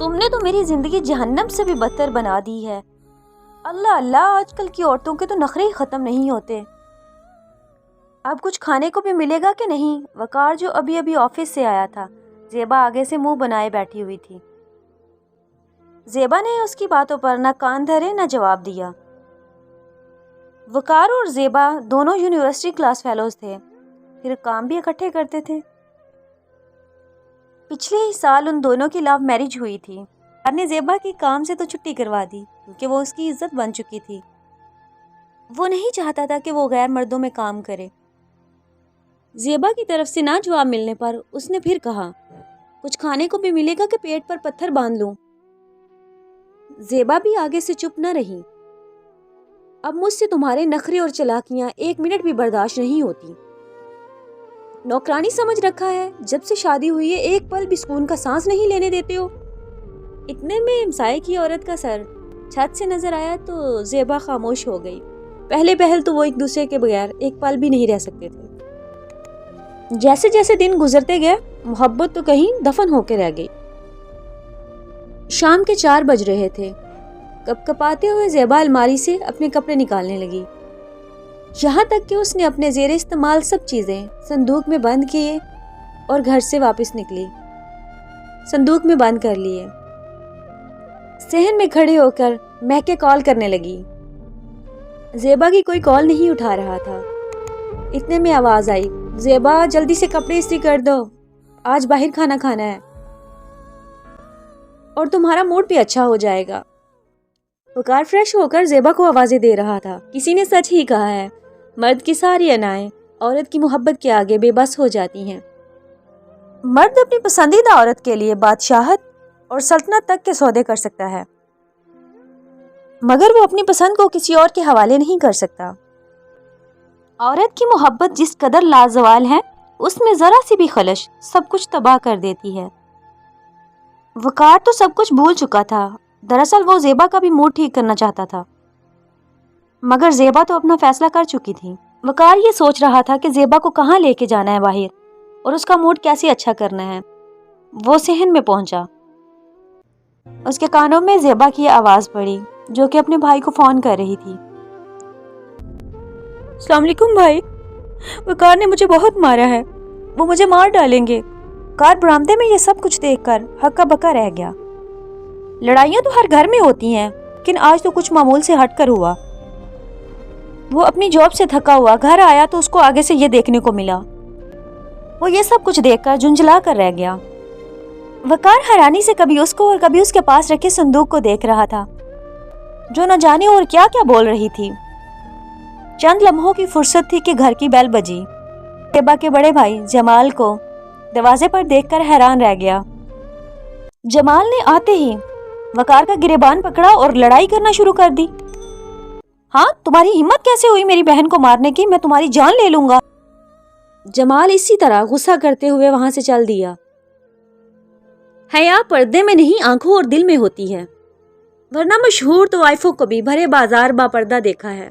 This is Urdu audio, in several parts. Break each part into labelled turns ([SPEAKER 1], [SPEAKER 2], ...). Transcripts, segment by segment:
[SPEAKER 1] تم نے تو میری زندگی جہنم سے بھی بدتر بنا دی ہے۔ اللہ اللہ، آج کل کی عورتوں کے تو نخرے ہی ختم نہیں ہوتے۔ اب کچھ کھانے کو بھی ملے گا کہ نہیں؟ وقار جو ابھی ابھی آفس سے آیا تھا، زیبا آگے سے منہ بنائے بیٹھی ہوئی تھی۔ زیبا نے اس کی باتوں پر نہ کان دھرے نہ جواب دیا۔ وقار اور زیبا دونوں یونیورسٹی کلاس فیلوز تھے، پھر کام بھی اکٹھے کرتے تھے۔ پچھلے ہی سال ان دونوں کی لو میرج ہوئی تھی۔ وقار نے زیبا کی کام سے تو چھٹی کروا دی کیونکہ وہ اس کی عزت بن چکی تھی۔ وہ نہیں چاہتا تھا کہ وہ غیر مردوں میں کام کرے۔ زیبا کی طرف سے نہ جواب ملنے پر اس نے پھر کہا، کچھ کھانے کو بھی ملے گا کہ پیٹ پر پتھر باندھ لوں؟ زیبا بھی آگے سے چپ نہ رہی۔ اب مجھ سے تمہارے نخرے اور چلاکیاں ایک منٹ بھی برداشت نہیں ہوتی۔ نوکرانی سمجھ رکھا ہے، جب سے شادی ہوئی ہے ایک پل بھی سکون کا سانس نہیں لینے دیتے ہو۔ اتنے میں ہمسائے کی عورت کا سر چھت سے نظر آیا تو زیبا خاموش ہو گئی۔ پہلے پہل تو وہ ایک دوسرے کے بغیر ایک پل بھی نہیں رہ سکتے تھے۔ جیسے جیسے دن گزرتے گئے محبت تو کہیں دفن ہو کے رہ گئی۔ شام کے 4 بج رہے تھے۔ کپ کپاتے ہوئے زیبا الماری سے اپنے کپڑے نکالنے لگی، یہاں تک کہ اس نے اپنے زیر استعمال سب چیزیں صندوق میں بند کیے اور گھر سے واپس نکلی۔ صندوق میں بند کر لیے۔ صحن میں کھڑے ہو کر مہکے کال کرنے لگی۔ زیبا کی کوئی کال نہیں اٹھا رہا تھا۔ اتنے میں آواز آئی، زیبا جلدی سے کپڑے استری کر دو، آج باہر کھانا کھانا ہے اور تمہارا موڈ بھی اچھا ہو جائے گا۔ وقار فریش ہو کر زیبا کو آوازیں دے رہا تھا۔ کسی نے سچ ہی کہا ہے، مرد کی ساری انائیں عورت کی محبت کے آگے بے بس ہو جاتی ہیں۔ مرد اپنی پسندیدہ عورت کے لیے بادشاہت اور سلطنت تک کے سودے کر سکتا ہے، مگر وہ اپنی پسند کو کسی اور کے حوالے نہیں کر سکتا۔ عورت کی محبت جس قدر لازوال ہے، اس میں ذرا سی بھی خلش سب کچھ تباہ کر دیتی ہے۔ وقار تو سب کچھ بھول چکا تھا۔ دراصل وہ زیبا کا بھی موڈ ٹھیک کرنا چاہتا تھا، مگر زیبا تو اپنا فیصلہ کر چکی تھی۔ وقار یہ سوچ رہا تھا کہ زیبا کو کہاں لے کے جانا ہے باہر اور اس کا موڈ کیسے اچھا کرنا ہے۔ وہ صحن میں پہنچا۔ اس کے کانوں میں زیبا کی آواز پڑی جو کہ اپنے بھائی کو فون کر رہی تھی۔ السلام علیکم بھائی، وقار نے مجھے بہت مارا ہے، وہ مجھے مار ڈالیں گے۔ وقار برآمدے میں یہ سب کچھ دیکھ کر ہکا بکا رہ گیا۔ لڑائیاں تو ہر گھر میں ہوتی ہیں، لیکن آج تو کچھ معمول سے ہٹ کر ہوا۔ وہ اپنی جاب سے تھکا ہوا گھر آیا تو اس کو آگے سے یہ دیکھنے کو ملا۔ وہ یہ سب کچھ دیکھ کر جھنجھلا کر رہ گیا۔ وقار حیرانی سے کبھی اس کو اور کبھی اس کے پاس رکھے صندوق کو دیکھ رہا تھا جو نہ جانے اور کیا کیا بول رہی تھی۔ چند لمحوں کی فرصت تھی کہ گھر کی بیل بجی۔ زیبا کے بڑے بھائی جمال کو دروازے پر دیکھ کر حیران رہ گیا۔ جمال نے آتے ہی وقار کا گریبان پکڑا اور لڑائی کرنا شروع کر دی۔ ہاں، تمہاری ہمت کیسے ہوئی میری بہن کو مارنے کی؟ میں تمہاری جان لے لوں گا۔ جمال اسی طرح غصہ کرتے ہوئے وہاں سے چل دیا۔ حیا پردے میں نہیں آنکھوں اور دل میں ہوتی ہے، ورنہ مشہور طوائفوں کو بھی بھرے بازار با پردہ دیکھا ہے۔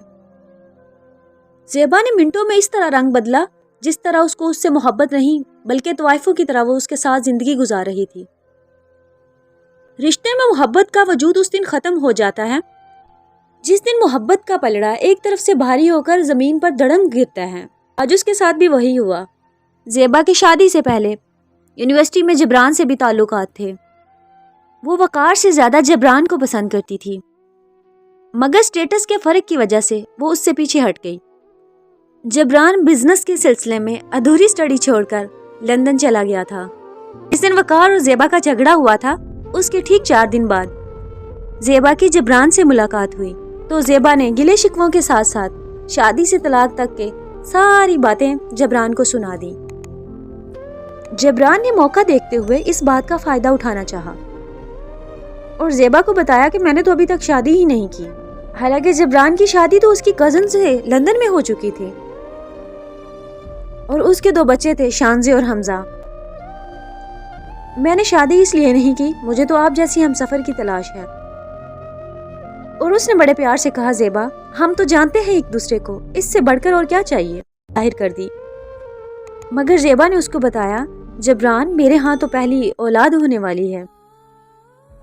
[SPEAKER 1] زیبا نے منٹوں میں اس طرح رنگ بدلا جس طرح اس کو اس سے محبت نہیں بلکہ طوائفوں کی طرح وہ اس کے ساتھ زندگی گزار رہی تھی۔ رشتے میں محبت کا وجود اس دن ختم ہو جاتا ہے جس دن محبت کا پلڑا ایک طرف سے بھاری ہو کر زمین پر دڑم گرتا ہے۔ آج اس کے ساتھ بھی وہی ہوا۔ زیبا کی شادی سے پہلے یونیورسٹی میں جبران سے بھی تعلقات تھے۔ وہ وقار سے زیادہ جبران کو پسند کرتی تھی، مگر سٹیٹس کے فرق کی وجہ سے وہ اس سے پیچھے ہٹ گئی۔ جبران بزنس کے سلسلے میں ادھوری سٹڈی چھوڑ کر لندن چلا گیا تھا۔ جس دن وقار اور زیبا کا جھگڑا ہوا تھا اس کے ٹھیک 4 دن بعد زیبا کی جبران سے ملاقات ہوئی تو زیبا نے گلے شکووں کے ساتھ ساتھ شادی سے طلاق تک کے ساری باتیں جبران کو سنا دی۔ جبران نے موقع دیکھتے ہوئے اس بات کا فائدہ اٹھانا چاہا اور زیبا کو بتایا کہ میں نے تو ابھی تک شادی ہی نہیں کی، حالانکہ جبران کی شادی تو اس کی کزن سے لندن میں ہو چکی تھی اور اس کے 2 بچے تھے، شانزے اور حمزہ۔ میں نے شادی اس لیے نہیں کی، مجھے تو آپ جیسی ہم سفر کی تلاش ہے۔ اور اس نے بڑے پیار سے کہا، زیبا ہم تو جانتے ہیں ایک دوسرے کو، اس سے بڑھ کر اور کیا چاہیے، ظاہر کر دی۔ مگر زیبا نے اس کو بتایا، جبران میرے ہاں تو پہلی اولاد ہونے والی ہے،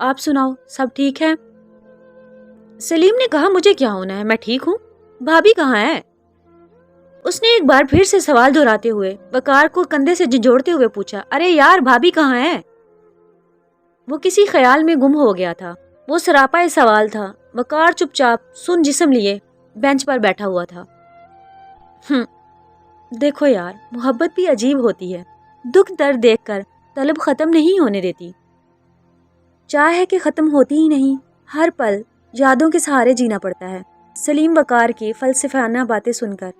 [SPEAKER 1] آپ سناؤ سب ٹھیک ہے؟ سلیم نے کہا مجھے کیا ہونا ہے، میں ٹھیک ہوں، بھابھی کہاں ہے؟ اس نے ایک بار پھر سے سوال دہراتے ہوئے وقار کو کندھے سے جھنجھوڑتے ہوئے پوچھا، ارے یار بھابھی کہاں ہے؟ وہ کسی خیال میں گم ہو گیا تھا، وہ سراپا سوال تھا۔ وقار چپ چاپ سن جسم لیے بینچ پر بیٹھا ہوا تھا۔ دیکھو یار، محبت بھی عجیب ہوتی ہے، دکھ درد دیکھ کر طلب ختم نہیں ہونے دیتی، چاہ ہے کہ ختم ہوتی ہی نہیں، ہر پل یادوں کے سہارے جینا پڑتا ہے۔ سلیم وقار کی فلسفیانہ باتیں سن کر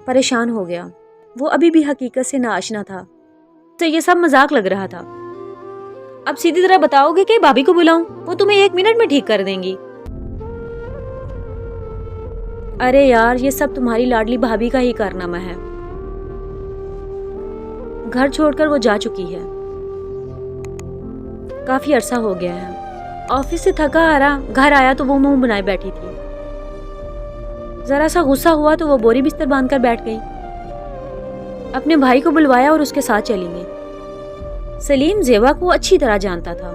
[SPEAKER 1] پریشان ہو گیا، وہ ابھی بھی حقیقت سے ناآشنا تھا، تو یہ سب مذاق لگ رہا تھا۔ اب سیدھی طرح بتاؤ گے کہ بھابھی کو بلاؤں؟ وہ تمہیں 1 منٹ میں ٹھیک کر دیں گی۔ ارے یار، یہ سب تمہاری لاڈلی بھابھی کا ہی کارنامہ ہے، گھر چھوڑ کر وہ جا چکی ہے، کافی عرصہ ہو گیا ہے، آفس سے تھکا ہارا گھر آیا تو وہ منہ بنائے بیٹھی تھی، ذرا سا غصہ ہوا تو وہ بوری بستر باندھ کر بیٹھ گئی، اپنے بھائی کو بلوایا اور اس کے ساتھ چلی گئی۔ سلیم زیبا کو اچھی طرح جانتا تھا،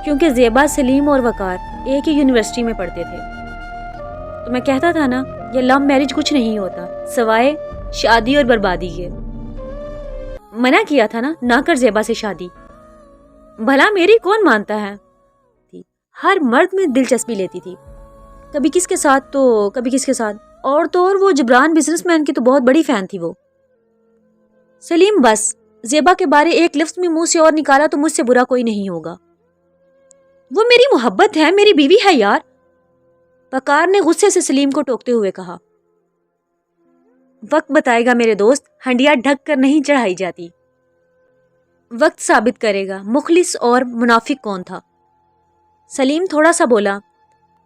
[SPEAKER 1] کیونکہ زیبا، سلیم اور وقار ایک ہی یونیورسٹی میں پڑھتے تھے۔ تو میں کہتا تھا نا، یہ لو میرج کچھ نہیں ہوتا سوائے شادی اور بربادی کے۔ منع کیا تھا نا، نہ کر زیبا سے شادی، بھلا میری کون مانتا ہے؟ ہر مرد میں دلچسپی لیتی تھی، کبھی کس کے ساتھ تو کبھی کس کے ساتھ، اور تو اور وہ جبران بزنس مین کی تو بہت بڑی فین تھی وہ۔ سلیم بس زیبا کے بارے ایک لفظ میں منہ سے اور نکالا تو مجھ سے برا کوئی نہیں ہوگا، وہ میری محبت ہے، میری بیوی ہے یار، وقار نے غصے سے سلیم کو ٹوکتے ہوئے کہا۔ وقت بتائے گا میرے دوست، ہنڈیا ڈھک کر نہیں چڑھائی جاتی، وقت ثابت کرے گا مخلص اور منافق کون تھا۔ سلیم تھوڑا سا بولا،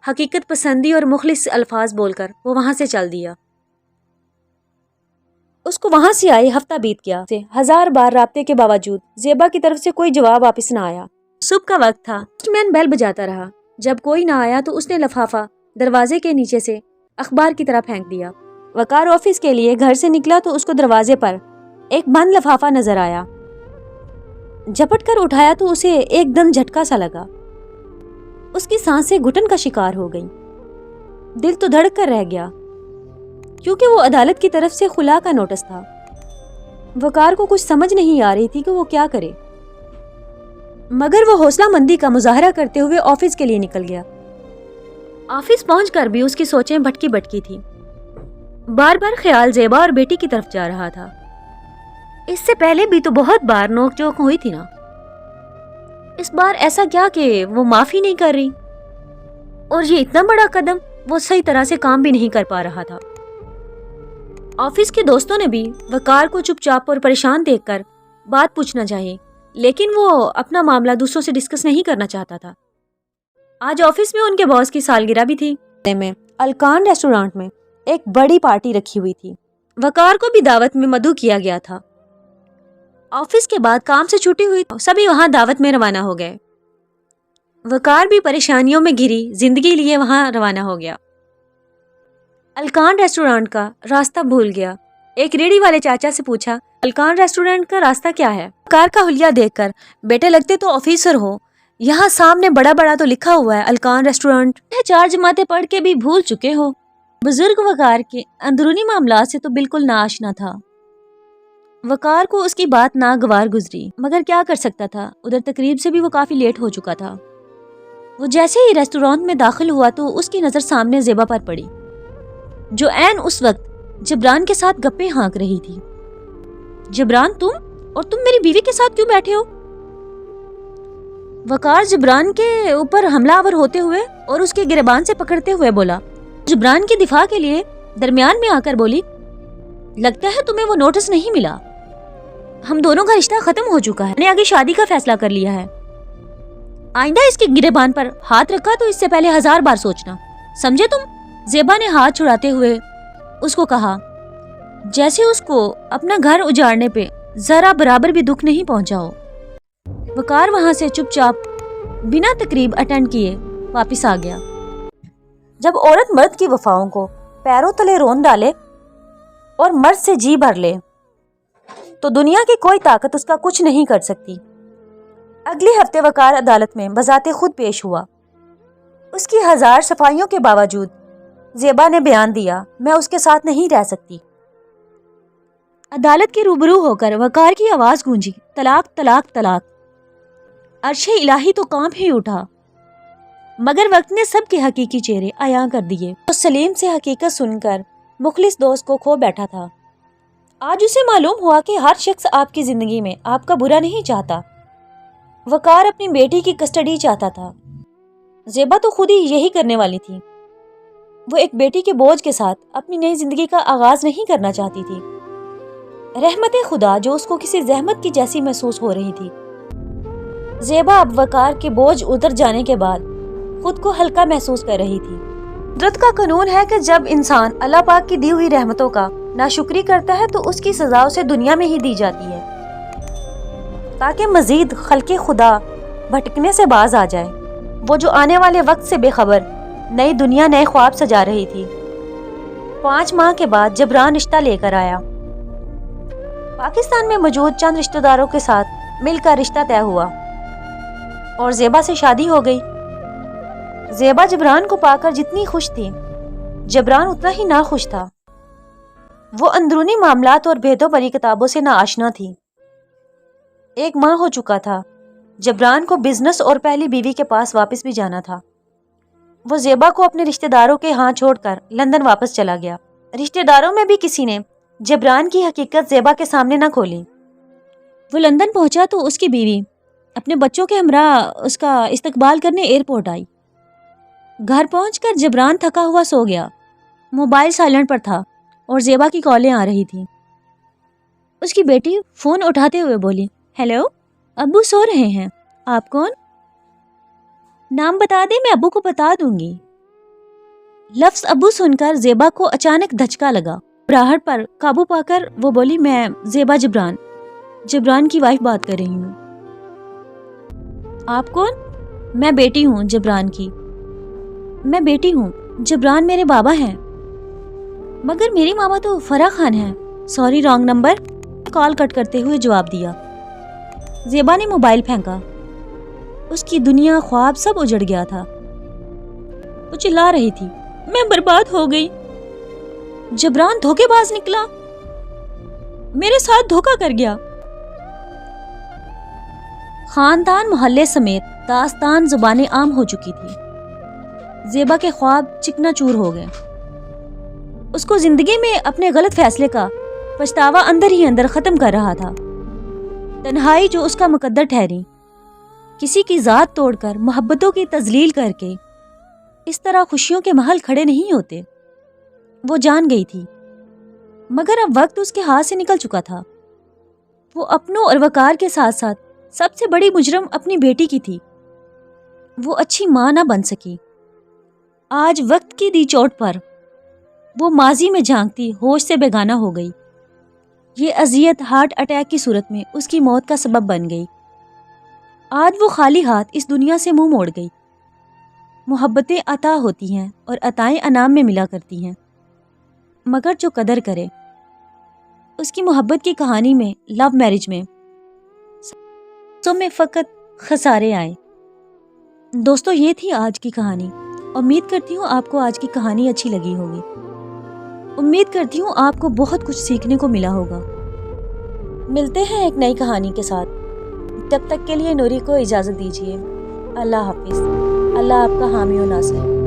[SPEAKER 1] حقیقت پسندی اور مخلص الفاظ بول کر وہ وہاں سے چل دیا۔ اس کو وہاں سے آئے ہفتہ بیت گیا، 1000 بار رابطے کے باوجود زیبا کی طرف سے کوئی جواب واپس نہ آیا۔ صبح کا وقت تھا، پوسٹ مین بیل بجاتا رہا، جب کوئی نہ آیا تو اس نے لفافہ دروازے کے نیچے سے اخبار کی طرح پھینک دیا۔ وقار آفس کے لیے گھر سے نکلا تو اس کو دروازے پر ایک بند لفافہ نظر آیا، جھپٹ کر اٹھایا تو اسے ایک دم جھٹکا سا لگا، اس کی سانسیں گھٹن کا شکار ہو گئیں، دل تو دھڑک کر رہ گیا، کیونکہ وہ عدالت کی طرف سے خلا کا نوٹس تھا۔ وقار کو کچھ سمجھ نہیں آ رہی تھی کہ وہ کیا کرے، مگر وہ حوصلہ مندی کا مظاہرہ کرتے ہوئے آفس کے لیے نکل گیا۔ آفس پہنچ کر بھی اس کی سوچیں بھٹکی بھٹکی تھی، بار بار خیال زیبا اور بیٹی کی طرف جا رہا تھا۔ اس سے پہلے بھی تو بہت بار نوک جھوک ہوئی تھی نا، اس بار ایسا کیا کہ وہ معافی نہیں کر رہی؟ اور یہ اتنا بڑا قدم وہ صحیح طرح سے کام بھی نہیں کر پا رہا تھا۔ آفس کے دوستوں نے بھی وقار کو چپ چاپ اور پریشان دیکھ کر بات پوچھنا چاہیے، لیکن وہ اپنا معاملہ دوسروں سے ڈسکس نہیں کرنا چاہتا تھا۔ آج آفس میں ان کے باس کی سالگرہ بھی تھی، میں الکان ریسٹورانٹ میں ایک بڑی پارٹی رکھی ہوئی تھی، وقار کو بھی دعوت میں مدعو کیا گیا تھا۔ آفس کے بعد کام سے چھٹی ہوئی، سبھی وہاں دعوت میں روانہ ہو گئے، وقار بھی پریشانیوں میں گھری زندگی لیے وہاں روانہ ہو گیا۔ الکان ریسٹورانٹ کا راستہ بھول گیا، ایک ریڑھی والے چاچا سے پوچھا، الکان ریسٹورانٹ کا راستہ کیا ہے؟ وقار کا حلیہ دیکھ کر، بیٹے لگتے تو آفیسر ہو، یہاں سامنے بڑا بڑا تو لکھا ہوا ہے الکان ریسٹورانٹ، 4 جماعتیں پڑھ کے بھی بھول چکے ہو۔ بزرگ وقار کے اندرونی معاملات سے تو بالکل ناآشنا تھا، وقار کو اس کی بات ناگوار گزری، مگر کیا کر سکتا تھا، ادھر تقریب سے بھی وہ کافی لیٹ ہو چکا تھا۔ وہ جیسے ہی ریسٹورانٹ میں داخل ہوا تو اس کی نظر سامنے زیبا پر پڑی، جو عین اس وقت جبران کے ساتھ گپے ہانک رہی تھی۔ جبران، تم میری بیوی کے ساتھ کیوں بیٹھے ہو؟ وقار جبران کے اوپر حملہ آور ہوتے ہوئے اور اس کے گریبان سے پکڑتے ہوئے بولا۔ جبران کی دفاع کے لیے درمیان میں آ کر بولی، لگتا ہے تمہیں وہ نوٹس نہیں ملا، ہم دونوں کا رشتہ ختم ہو چکا ہے، میں نے آگے شادی کا فیصلہ کر لیا ہے، آئندہ اس کے گریبان پر ہاتھ رکھا تو اس سے پہلے 1000 بار سوچنا، سمجھے تم؟ زیبا نے ہاتھ چھڑاتے ہوئے اس کو کہا، جیسے اس کو اپنا گھر اجاڑنے پہ ذرا برابر بھی دکھ نہیں پہنچا ہو۔ وقار وہاں سے چپ چاپ بنا تقریب اٹینڈ کیے واپس آ گیا۔ جب عورت مرد کی وفاؤں کو پیروں تلے رون ڈالے اور مرد سے جی بھر لے تو دنیا کی کوئی طاقت اس کا کچھ نہیں کر سکتی۔ اگلے ہفتے وقار عدالت میں بذات خود پیش ہوا۔ اس کی 1000 صفائیوں کے باوجود زیبا نے بیان دیا، میں اس کے ساتھ نہیں رہ سکتی۔ عدالت کے روبرو ہو کر وقار کی آواز گونجی، طلاق طلاق طلاق۔ عرش الہی تو کانپ ہی اٹھا، مگر وقت نے سب کے حقیقی چہرے عیاں کر دیے۔ تو سلیم سے حقیقت سن کر مخلص دوست کو کھو بیٹھا تھا۔ آج اسے معلوم ہوا کہ ہر شخص آپ کی زندگی میں آپ کا برا نہیں چاہتا۔ وقار اپنی بیٹی کی کسٹڈی چاہتا تھا، زیبا تو خود ہی یہی کرنے والی تھی۔ وہ ایک بیٹی کے بوجھ کے ساتھ اپنی نئی زندگی کا آغاز نہیں کرنا چاہتی تھی۔ رحمت خدا جو اس کو کسی زحمت کی جیسی محسوس ہو رہی تھی۔ زیبا اب وقار کے بوجھ اتر جانے کے بعد خود کو ہلکا محسوس کر رہی تھی۔ قدرت کا قانون ہے کہ جب انسان اللہ پاک کی دی ہوئی رحمتوں کا ناشکری کرتا ہے تو اس کی سزا اسے دنیا میں ہی دی جاتی ہے، تاکہ مزید خلق خدا بھٹکنے سے باز آ جائے۔ وہ جو آنے والے وقت سے بے خبر نئی دنیا نئے خواب سجا رہی تھی۔ 5 ماہ کے بعد جبران رشتہ لے کر آیا۔ پاکستان میں موجود چند رشتہ داروں کے ساتھ مل کر رشتہ طے ہوا اور زیبا سے شادی ہو گئی۔ زیبا جبران کو پا کر جتنی خوش تھی، جبران اتنا ہی ناخوش تھا۔ وہ اندرونی معاملات اور بھیدوں بھری کتابوں سے ناآشنا تھی۔ 1 ماہ ہو چکا تھا۔ جبران کو بزنس اور پہلی بیوی کے پاس واپس بھی جانا تھا۔ وہ زیبا کو اپنے رشتہ داروں کے ہاں چھوڑ کر لندن واپس چلا گیا۔ رشتہ داروں میں بھی کسی نے جبران کی حقیقت زیبا کے سامنے نہ کھولی۔ وہ لندن پہنچا تو اس کی بیوی اپنے بچوں کے ہمراہ اس کا استقبال کرنے ایئرپورٹ آئی۔ گھر پہنچ کر جبران تھکا ہوا سو گیا۔ موبائل سائلنٹ پر تھا اور زیبا کی کالیں آ رہی تھیں۔ اس کی بیٹی فون اٹھاتے ہوئے بولی، ہیلو، ابو سو رہے ہیں، آپ کون؟ نام بتا دیں، میں ابو کو بتا دوں گی۔ لفظ ابو سن کر زیبا کو اچانک دھچکا لگا۔ گھبراہٹ پر قابو پا کر وہ بولی، میں زیبا جبران کی وائف بات کر رہی ہوں۔ آپ کون؟ میں بیٹی ہوں جبران کی۔ میں بیٹی ہوں، جبران میرے بابا ہیں۔ مگر میری ماما تو فرح خان ہیں۔ سوری، رانگ نمبر، کال کٹ کرتے ہوئے جواب دیا۔ زیبا نے موبائل پھینکا۔ اس کی دنیا، خواب سب اجڑ گیا تھا۔ وہ چلا رہی تھی، میں برباد ہو گئی۔ جبران دھوکے باز نکلا، میرے ساتھ دھوکا کر گیا۔ خاندان محلے سمیت داستان زبان عام ہو چکی تھی۔ زیبا کے خواب چکنا چور ہو گئے۔ اس کو زندگی میں اپنے غلط فیصلے کا پچھتاوا اندر ہی اندر ختم کر رہا تھا۔ تنہائی جو اس کا مقدر ٹھہری، کسی کی ذات توڑ کر محبتوں کی تذلیل کر کے اس طرح خوشیوں کے محل کھڑے نہیں ہوتے۔ وہ جان گئی تھی، مگر اب وقت اس کے ہاتھ سے نکل چکا تھا۔ وہ اپنوں اور وقار کے ساتھ ساتھ سب سے بڑی مجرم اپنی بیٹی کی تھی۔ وہ اچھی ماں نہ بن سکی۔ آج وقت کی دی چوٹ پر وہ ماضی میں جھانکتی ہوش سے بیگانہ ہو گئی۔ یہ اذیت ہارٹ اٹیک کی صورت میں اس کی موت کا سبب بن گئی۔ آج وہ خالی ہاتھ اس دنیا سے منہ موڑ گئی۔ محبتیں عطا ہوتی ہیں اور عطائیں انعام میں ملا کرتی ہیں، مگر جو قدر کرے اس کی محبت کی کہانی میں، لو میرج میں سو میں فقط خسارے آئے۔ دوستو، یہ تھی آج کی کہانی۔ امید کرتی ہوں آپ کو آج کی کہانی اچھی لگی ہوگی۔ امید کرتی ہوں آپ کو بہت کچھ سیکھنے کو ملا ہوگا۔ ملتے ہیں ایک نئی کہانی کے ساتھ۔ تب تک کے لیے نوری کو اجازت دیجیے۔ اللہ حافظ۔ اللہ آپ کا حامی و ناصر۔